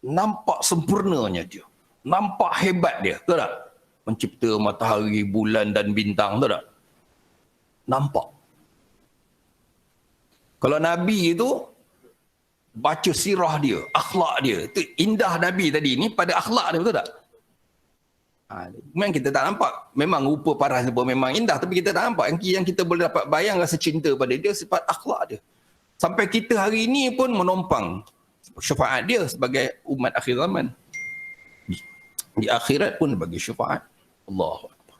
Nampak sempurnanya dia. Nampak hebat dia, tahu tak? Mencipta matahari, bulan dan bintang, tahu tak? Nampak. Kalau Nabi itu baca sirah dia, akhlak dia, itu indah Nabi tadi ni pada akhlak dia, betul tak? Memang kita tak nampak. Memang rupa paras dia pun memang indah, tapi kita tak nampak. Yang kita boleh dapat bayang rasa cinta pada dia, sifat akhlak dia. Sampai kita hari ini pun menompang syafaat dia sebagai umat akhir zaman. Di akhirat pun bagi syafaat. Allahu Akbar.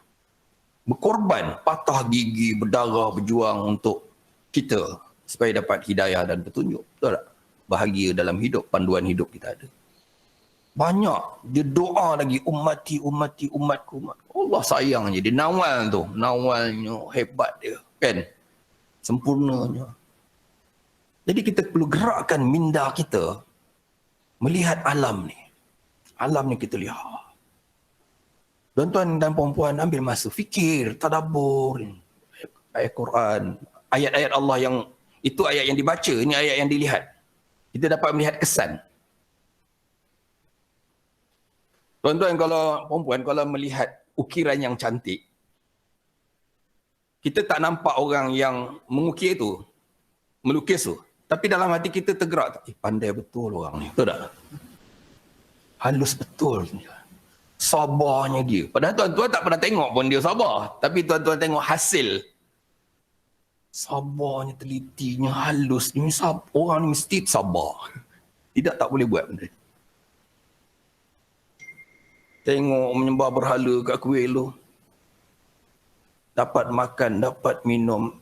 Berkorban, patah gigi, berdarah, berjuang untuk kita supaya dapat hidayah dan petunjuk. Betul tak? Bahagia dalam hidup, panduan hidup kita ada. Banyak dia doa lagi, ummati, umatku. Allah sayang je. Dia Nawal tu. Nawalnya hebat dia. Kan? Sempurnanya. Jadi kita perlu gerakkan minda kita melihat alam ni. Alam ni kita lihat. Tuan-tuan dan puan-puan ambil masa fikir, tadabbur ayat Quran, ayat-ayat Allah yang itu ayat yang dibaca, ini ayat yang dilihat. Kita dapat melihat kesan. Tuan-tuan kalau puan-puan kalau melihat ukiran yang cantik, kita tak nampak orang yang mengukir tu, melukis tu, tapi dalam hati kita tergerak, pandai betul orang ni, betul tak? Halus betul ni. Sabarnya dia. Padahal tuan-tuan tak pernah tengok pun dia sabar. Tapi tuan-tuan tengok hasil. Sabarnya, telitinya, halusnya. Orang ni mesti sabar. Tidak tak boleh buat benda. Tengok menyembah berhala kat kuil tu. Dapat makan, dapat minum.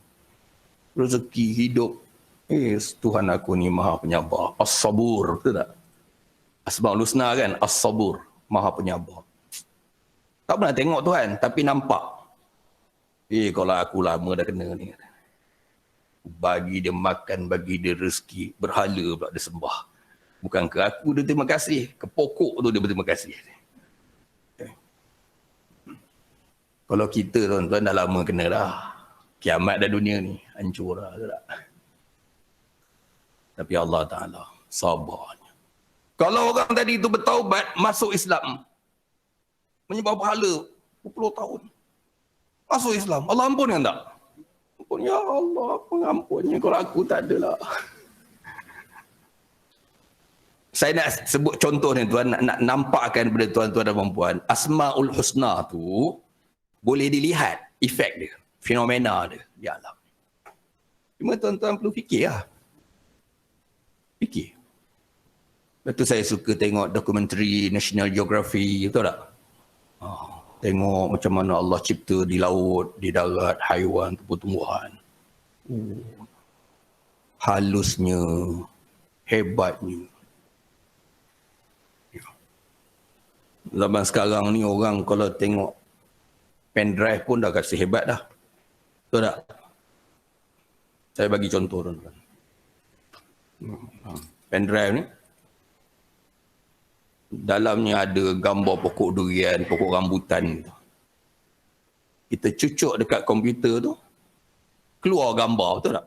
Rezeki, hidup. Tuhan aku ni maha penyabar. As-sabur. Betul tak? Asmaul Husna kan? As-sabur. Maha penyabar. Tak pernah tengok Tuhan, tapi nampak. Kalau aku lama dah kena ni. Bagi dia makan, bagi dia rezeki. Berhala pula dia sembah. Bukan ke aku dia terima kasih. Ke pokok tu dia berterima kasih. Kalau kita tuan-tuan dah lama kena dah. Kiamat dah dunia ni. Hancur dah. Tak? Tapi Allah Ta'ala sabarnya. Kalau orang tadi itu bertaubat, masuk Islam. Menyembah berhala berpuluh tahun. Masuk Islam. Allah ampun kan tak? Ampun, ya Allah, pengampunnya. Kalau aku tak adalah. Saya nak sebut contoh ni tuan, nak nampakkan kepada tuan-tuan dan puan-puan. Asmaul Husna tu boleh dilihat efek dia, fenomena dia di alam. Cuma tuan-tuan perlu fikir lah. Fikir. Lepas tu saya suka tengok dokumentari National Geography, betul tak? Tengok macam mana Allah cipta di laut, di darat, haiwan, tumbuh-tumbuhan. Halusnya, hebatnya. Zaman sekarang ni orang kalau tengok pendrive pun dah kasi hebat dah. Betul tak? Saya bagi contoh tuan-tuan. Pendrive ni, dalamnya ada gambar pokok durian, pokok rambutan. Kita cucuk dekat komputer tu, keluar gambar, betul tak?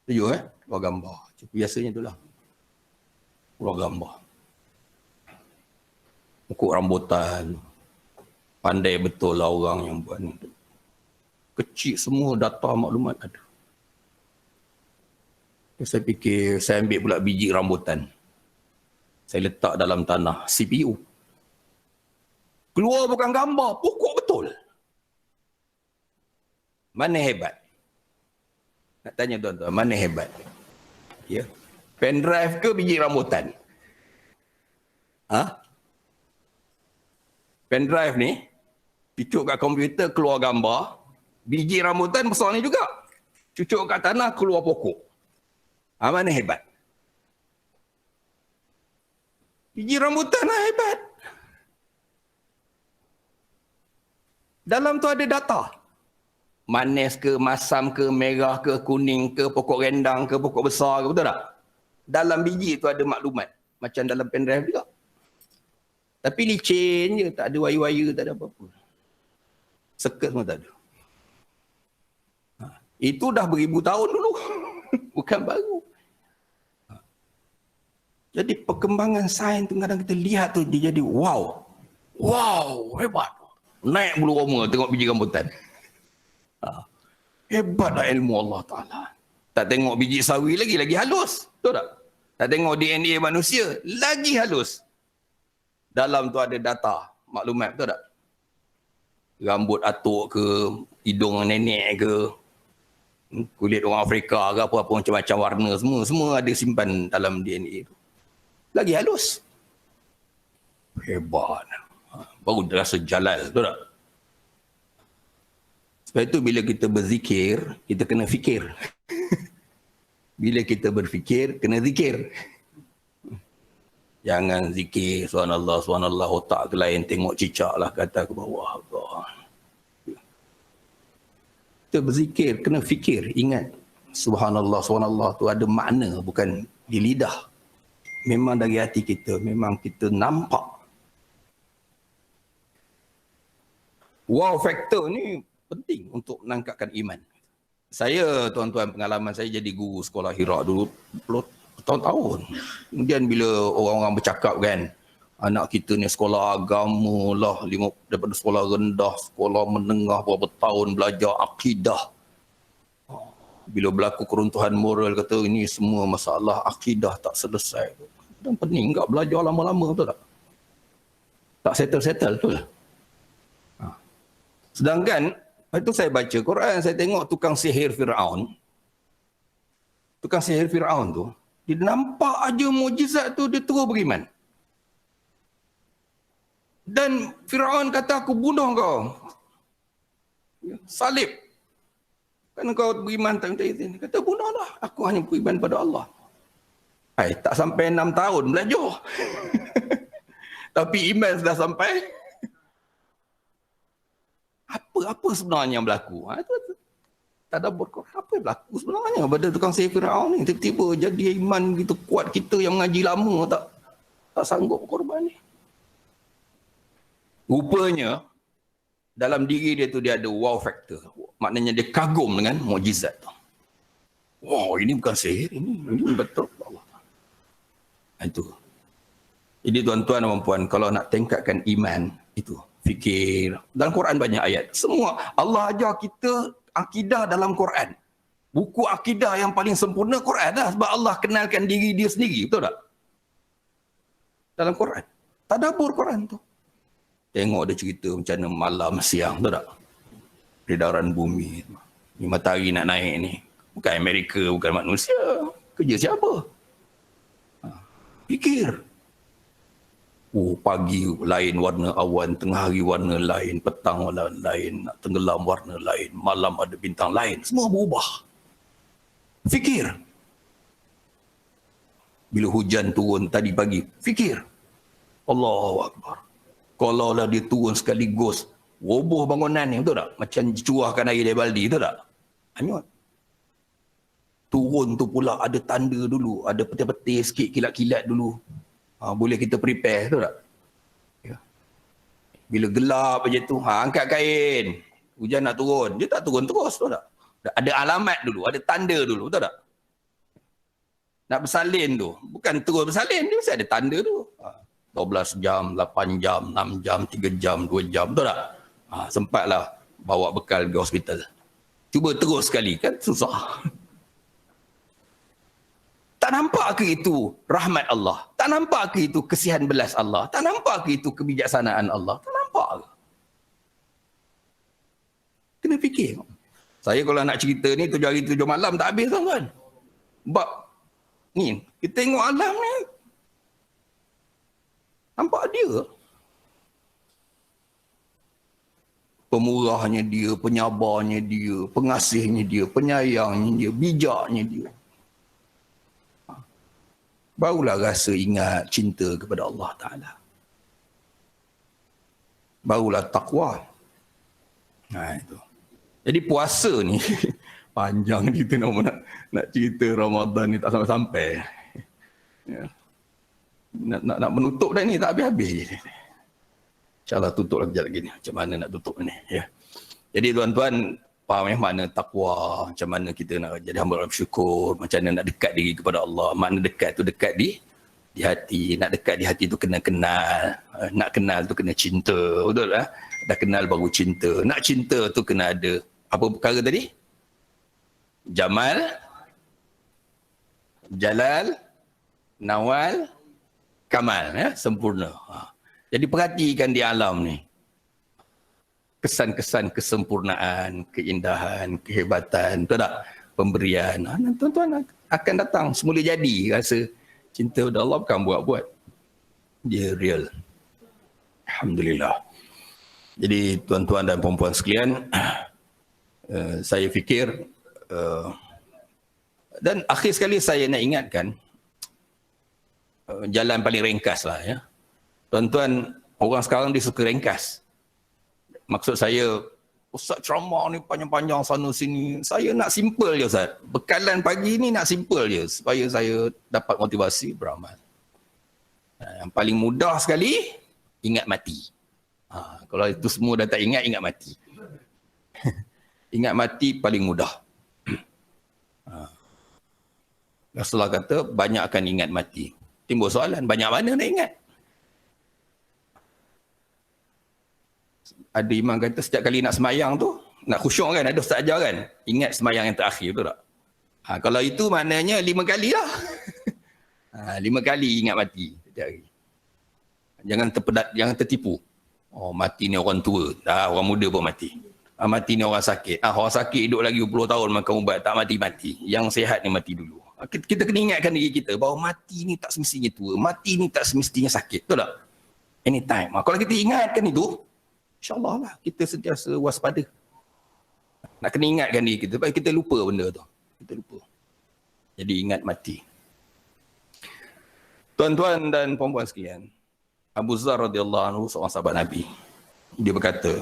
Setuju Keluar gambar. Biasanya itulah. Keluar gambar. Pokok rambutan. Pandai betul lah orang yang buat ni. Kecil semua data maklumat ada. Saya fikir, saya ambil pula biji rambutan. Saya letak dalam tanah CPU. Keluar bukan gambar, pokok betul. Mana hebat? Nak tanya tuan-tuan, mana hebat? Ya. Pendrive ke biji rambutan? Pendrive ni, cucuk kat komputer keluar gambar. Biji rambutan besar ni juga. Cucuk kat tanah keluar pokok. Mana hebat? Biji rambutan lah hebat. Dalam tu ada data. Manis ke, masam ke, merah ke, kuning ke, pokok rendang ke, pokok besar ke, betul tak? Dalam biji tu ada maklumat. Macam dalam pendrive juga. Tapi licin je, tak ada wire-wire, tak ada apa-apa. Seket semua tak ada. Itu dah beribu tahun dulu. Bukan baru. Jadi perkembangan sains tu kadang kita lihat tu dia jadi wow. Wow, hebat. Naik bulu roma tengok biji rambutan. Hebatlah ilmu Allah Ta'ala. Tak tengok biji sawi lagi halus. Betul tak? Tak tengok DNA manusia, lagi halus. Dalam tu ada data, maklumat, betul tak? Rambut atuk ke, hidung nenek ke, kulit orang Afrika ke, apa-apa macam-macam warna, semua ada simpan dalam DNA tu. Lagi halus. Hebat. Baru rasa jalal, betul tak? Sebab itu bila kita berzikir, kita kena fikir. Bila kita berfikir, kena zikir. Jangan zikir, subhanallah, otak ke lain, tengok cicak lah, kata ke bawah. Kita berzikir, kena fikir, ingat. Subhanallah tu ada makna, bukan di lidah. Memang dari hati kita, memang kita nampak. Wow factor ni penting untuk menangkapkan iman. Saya, tuan-tuan, pengalaman saya jadi guru sekolah Hira dulu bertahun-tahun. Kemudian bila orang-orang bercakap kan, anak kita ni sekolah agama lah, daripada sekolah rendah, sekolah menengah, berapa tahun belajar akidah. Bila berlaku keruntuhan moral, kata ini semua masalah akidah tak selesai. Dan pening tak belajar lama-lama, betul tak? Tak settle-settle, betul tak? Sedangkan, itu saya baca Quran, saya tengok tukang sihir Fir'aun. Tukang sihir Fir'aun tu, dia nampak aja mukjizat tu, dia terus beriman. Dan Fir'aun kata, aku bunuh kau. Salib. Kan kau beriman tak minta izin. Kata, bunuhlah. Aku hanya beriman pada Allah. Tak sampai 6 tahun belajar. Tapi iman sudah sampai. Apa sebenarnya yang berlaku? Tadabbur Quran, apa yang berlaku sebenarnya pada tukang sihir Firaun ni? Tiba-tiba jadi iman gitu kuat, kita yang mengaji lama tak sanggup korban ni. Rupanya dalam diri dia tu dia ada wow factor. Maknanya dia kagum dengan mukjizat tu. Wow, ini bukan sihir, ini betul Allah. Itu. Jadi tuan-tuan dan puan, kalau nak tingkatkan iman itu fikir. Dalam Quran banyak ayat. Semua Allah ajar kita akidah dalam Quran. Buku akidah yang paling sempurna Quran dah. Sebab Allah kenalkan diri dia sendiri. Betul tak? Dalam Quran. Tadabbur Quran tu. Tengok dia cerita macam mana malam siang. Betul tak? Peredaran bumi. Ni matahari nak naik ni. Bukan Amerika, bukan manusia. Kerja siapa? Fikir. Pagi lain warna awan, tengah hari warna lain, petang warna lain, nak tenggelam warna lain, malam ada bintang lain. Semua berubah. Fikir. Bila hujan turun tadi pagi, fikir. Allahu Akbar. Kalau lah dia turun sekaligus, roboh bangunan ni, betul tak? Macam curahkan air dari baldi, betul tak? Hanyut. Turun tu pula ada tanda dulu, ada peti-peti sikit, kilat-kilat dulu. Boleh kita prepare, betul tak? Ya. Bila gelap aja tu, angkat kain. Hujan nak turun. Dia tak turun terus, betul tak? Ada alamat dulu, ada tanda dulu, betul tak? Nak bersalin tu, bukan terus bersalin, dia mesti ada tanda dulu. 12 jam, 8 jam, 6 jam, 3 jam, 2 jam, betul tak? Sempatlah bawa bekal ke hospital. Cuba terus sekali, kan susah. Tak nampak ke itu rahmat Allah? Tak nampak ke itu kesihan belas Allah? Tak nampak ke itu kebijaksanaan Allah? Tak nampak ke? Kena fikir. Saya kalau nak cerita ni 7 hari 7 malam tak habis tuan-tuan. Sebab ni, kita tengok alam ni. Nampak dia. Pemurahnya dia, penyabarnya dia, pengasihnya dia, penyayangnya dia, bijaknya dia. barulah rasa ingat cinta kepada Allah Ta'ala. Barulah taqwa. Itu. Jadi puasa ni, panjang kita nak cerita Ramadan ni tak sampai-sampai. Ya. Nak menutup dah ni, tak habis-habis. InsyaAllah tutup lagi lagi ni. Macam mana nak tutup ni. Ya. Jadi tuan-tuan, faham mana takwa, macam mana kita nak jadi hamba yang bersyukur, macam mana nak dekat diri kepada Allah. Makna dekat tu dekat di hati. Nak dekat di hati tu kena kenal. Nak kenal tu kena cinta. Betul tak? Dah kenal baru cinta. Nak cinta tu kena ada apa perkara tadi? Jamal, Jalal, Nawal, Kamal. Ya? Sempurna. Jadi perhatikan di alam ni. Kesan-kesan kesempurnaan, keindahan, kehebatan, betul tak? Pemberian. Tuan-tuan akan datang semula jadi rasa cinta kepada Allah bukan buat-buat. Dia real. Alhamdulillah. Jadi tuan-tuan dan puan-puan sekalian, saya fikir dan akhir sekali saya nak ingatkan jalan paling ringkas lah ya. Tuan-tuan, orang sekarang dia suka ringkas. Maksud saya, Ustaz ceramah ni panjang-panjang sana sini. Saya nak simple je Ustaz. Bekalan pagi ni nak simple je supaya saya dapat motivasi beramal. Yang paling mudah sekali, ingat mati. Kalau itu semua dah tak ingat mati. Ingat mati paling mudah. Rasulullah kata, banyak akan ingat mati. Timbul soalan, banyak mana nak ingat? Ada imam kata setiap kali nak semayang tu, nak khusyuk kan, ada ustaz ajar kan, ingat semayang yang terakhir, betul tak? Kalau itu maknanya 5 kali lah. 5 kali ingat mati setiap hari. Jangan terpedat, jangan tertipu. Oh, mati ni orang tua, orang muda pun mati. Mati ni orang sakit. Orang sakit hidup lagi 20 tahun makan ubat, tak mati-mati. Yang sihat ni mati dulu. Kita kena ingatkan diri kita bahawa mati ni tak semestinya tua, mati ni tak semestinya sakit, betul tak? Anytime. Kalau kita ingatkan itu, InsyaAllah lah kita sentiasa waspada. Nak kena ingatkan diri kita supaya kita lupa benda tu. Kita lupa. Jadi ingat mati. Tuan-tuan dan puan-puan sekalian, Abu Dzar radhiyallahu anhu seorang sahabat Nabi. Dia berkata,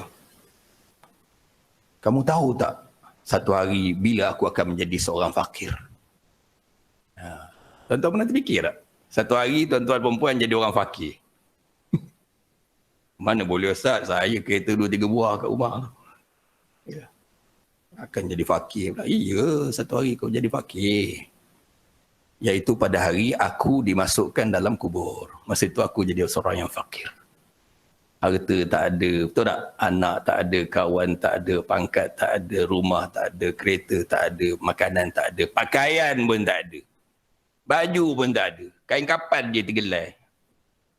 kamu tahu tak satu hari bila aku akan menjadi seorang fakir? Tuan-tuan pernah terfikir tak? Satu hari tuan-tuan perempuan jadi orang fakir. Mana boleh Ustaz, saya kereta 2-3 buah kat rumah. Ya. Akan jadi fakir. Iya, satu hari kau jadi fakir. Iaitu pada hari aku dimasukkan dalam kubur. Masa itu aku jadi seorang yang fakir. Harta tak ada, betul tak? Anak tak ada, kawan tak ada, pangkat tak ada, rumah tak ada, kereta tak ada, makanan tak ada, pakaian pun tak ada. Baju pun tak ada. Kain kapan je tergelai.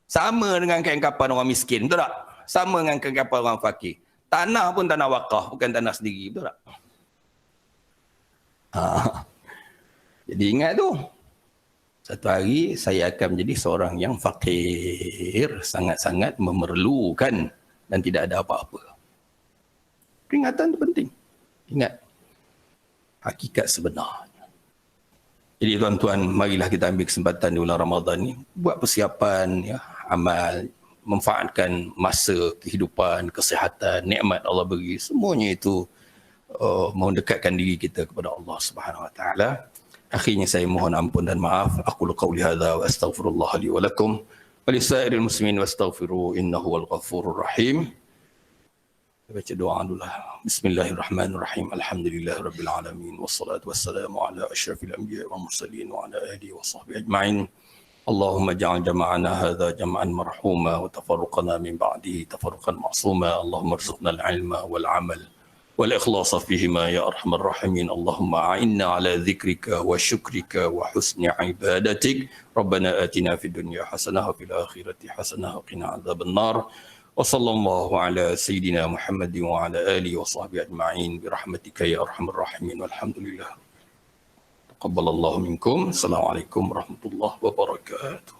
Sama dengan kain kapan orang miskin, betul tak? Sama dengan kain kapan orang fakir. Tanah pun tanah wakaf, bukan tanah sendiri, betul tak? Jadi ingat tu. Satu hari saya akan menjadi seorang yang fakir, sangat-sangat memerlukan dan tidak ada apa-apa. Peringatan itu penting. Ingat hakikat sebenarnya. Jadi tuan-tuan, marilah kita ambil kesempatan di bulan Ramadan ni, buat persiapan, ya, amal, manfaatkan masa kehidupan, kesihatan, nikmat Allah beri. Semuanya itu mendekatkan diri kita kepada Allah Subhanahu Wa Taala. Akhirnya saya mohon ampun dan maaf. Aqulu qawli hadza wa astaghfirullah li wa lakum wa li sa'iril muslimin wastaghfiruhu innahu wal ghafurur rahim. Baca doa dulu. Bismillahirrahmanirrahim. Alhamdulillahirabbil alamin wassalatu wassalamu ala asyrafil anbiya'i wal mursalin wa ala alihi wa sahbihi ajma'in. Allahumma ja'al jama'ana hadza jam'an marhuma wa tafarruqana min ba'dihi tafarruqan ma'suma. Allahumma arzuqna al-'ilma wal 'amal والإخلاص فيهما يا أرحم الراحمين. اللهم أعنا على ذكرك وشكرك وحسن عبادتك. ربنا آتنا في الدنيا حسنة وفي الآخرة حسنة وقنا عذاب النار. وصلى الله على سيدنا محمد وعلى آله وصحبه أجمعين برحمتك يا أرحم الراحمين والحمد لله. تقبل الله منكم. السلام عليكم ورحمة الله وبركاته.